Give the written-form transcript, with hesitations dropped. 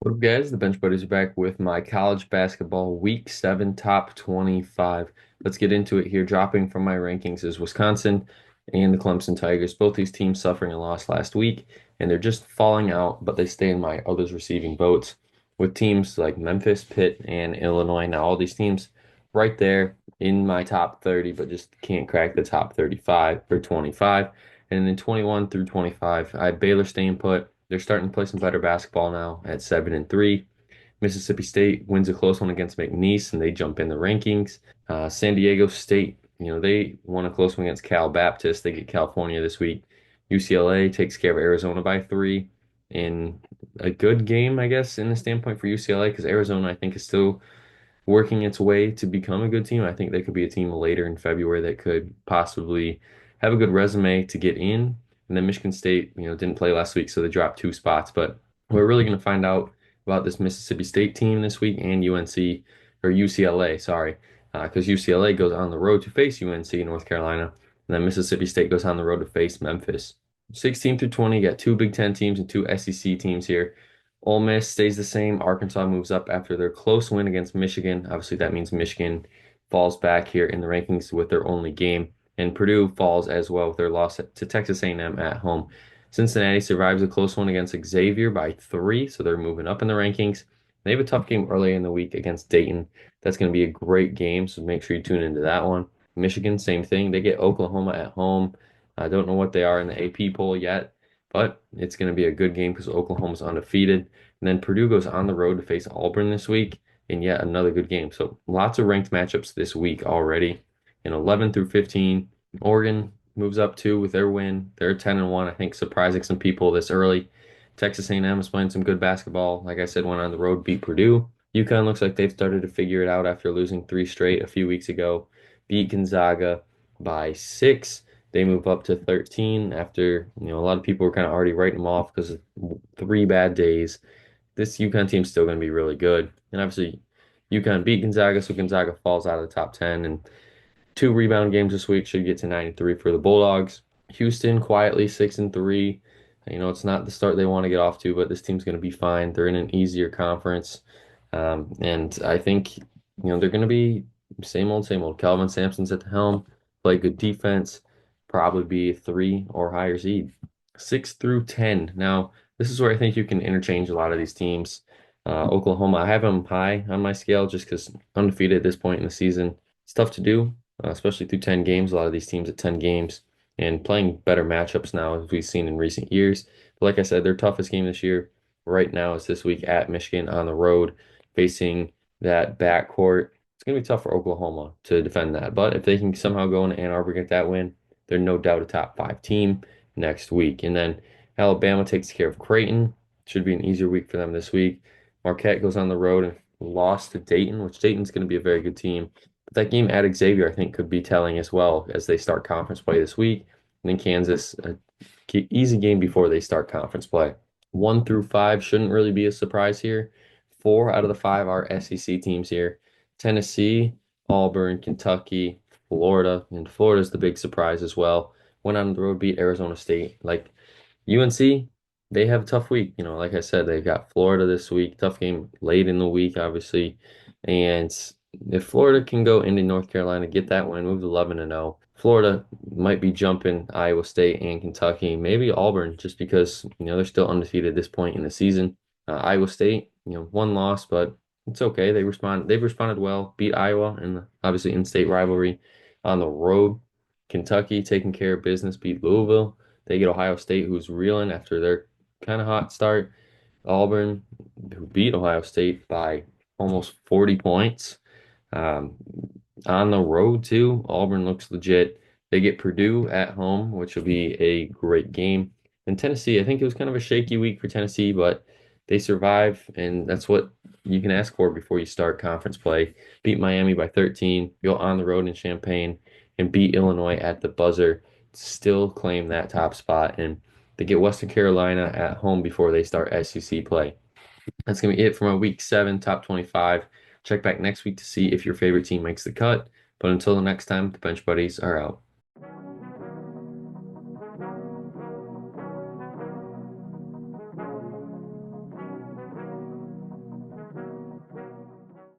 What up, guys? The Bench Buddies are back with my college basketball Week 7 top 25. Let's get into it here. Dropping from my rankings is Wisconsin and the Clemson Tigers. Both these teams suffering a loss last week, and they're just falling out, but they stay in my others receiving votes with teams like Memphis, Pitt, and Illinois. Now, all these teams right there in my top 30, but just can't crack the top 35 or 25. And then 21 through 25, I have Baylor staying put. They're starting to play some better basketball now at 7-3. Mississippi State wins a close one against McNeese, and they jump in the rankings. San Diego State, they won a close one against Cal Baptist. They get California this week. UCLA takes care of Arizona by 3 in a good game, I guess, in the standpoint for UCLA, because Arizona, I think, is still working its way to become a good team. I think they could be a team later in February that could possibly have a good resume to get in. And then Michigan State, didn't play last week, so they dropped 2 spots. But we're really going to find out about this Mississippi State team this week and UNC or UCLA, sorry, because UCLA goes on the road to face UNC, North Carolina, and then Mississippi State goes on the road to face Memphis. 16 through 20, you got two Big Ten teams and two SEC teams here. Ole Miss stays the same. Arkansas moves up after their close win against Michigan. Obviously, that means Michigan falls back here in the rankings with their only game, and Purdue falls as well with their loss to Texas A&M at home. Cincinnati survives a close one against Xavier by 3, so they're moving up in the rankings. They have a tough game early in the week against Dayton. That's going to be a great game, so make sure you tune into that one. Michigan, same thing. They get Oklahoma at home. I don't know what they are in the AP poll yet, but it's going to be a good game because Oklahoma's undefeated. And then Purdue goes on the road to face Auburn this week in yet another good game. So lots of ranked matchups this week already. In 11 through 15, Oregon moves up 2 with their win. They're 10-1, I think, surprising some people this early. Texas A&M is playing some good basketball. Like I said, went on the road, beat Purdue. UConn looks like they've started to figure it out after losing 3 straight a few weeks ago. Beat Gonzaga by 6. They move up to 13 after, a lot of people were kind of already writing them off because of 3 bad days. This UConn team's still going to be really good. And obviously, UConn beat Gonzaga, so Gonzaga falls out of the top 10. And 2 rebound games this week should get to 93 for the Bulldogs. Houston quietly 6-3. It's not the start they want to get off to, but this team's going to be fine. They're in an easier conference. And I think, they're going to be same old, same old. Calvin Sampson's at the helm, play good defense, probably be a 3 or higher seed. 6 through 10. Now, this is where I think you can interchange a lot of these teams. Oklahoma, I have them high on my scale just because undefeated at this point in the season. It's tough to do, especially through 10 games. A lot of these teams at 10 games and playing better matchups now, as we've seen in recent years. But like I said, their toughest game this year right now is this week at Michigan on the road, facing that backcourt. It's going to be tough for Oklahoma to defend that. But if they can somehow go into Ann Arbor and get that win, they're no doubt a top 5 team next week. And then Alabama takes care of Creighton. Should be an easier week for them this week. Marquette goes on the road and lost to Dayton, which Dayton's going to be a very good team. But that game at Xavier, I think, could be telling as well as they start conference play this week. And then Kansas, a easy game before they start conference play. 1 through 5 shouldn't really be a surprise here. 4 out of the 5 are SEC teams here. Tennessee, Auburn, Kentucky, Florida, and Florida's the big surprise as well. Went on the road, beat Arizona State. Like UNC, they have a tough week. Like I said, they've got Florida this week. Tough game late in the week, obviously. And if Florida can go into North Carolina, get that win, move to 11-0. Florida might be jumping Iowa State and Kentucky, maybe Auburn, just because they're still undefeated at this point in the season. Iowa State, one loss, but it's okay. They've responded well, beat Iowa and obviously in-state rivalry on the road. Kentucky taking care of business, beat Louisville. They get Ohio State, who's reeling after their kind of hot start. Auburn, who beat Ohio State by almost 40 points. Um, on the road too, Auburn looks legit. They get Purdue at home, which will be a great game. And Tennessee, I think it was kind of a shaky week for Tennessee, but they survive, and that's what you can ask for before you start conference play. Beat Miami by 13, go on the road in Champaign, and beat Illinois at the buzzer. Still claim that top spot, and they get Western Carolina at home before they start SEC play. That's going to be it for my week 7 top 25. Check back next week to see if your favorite team makes the cut. But until the next time, the Bench Buddies are out.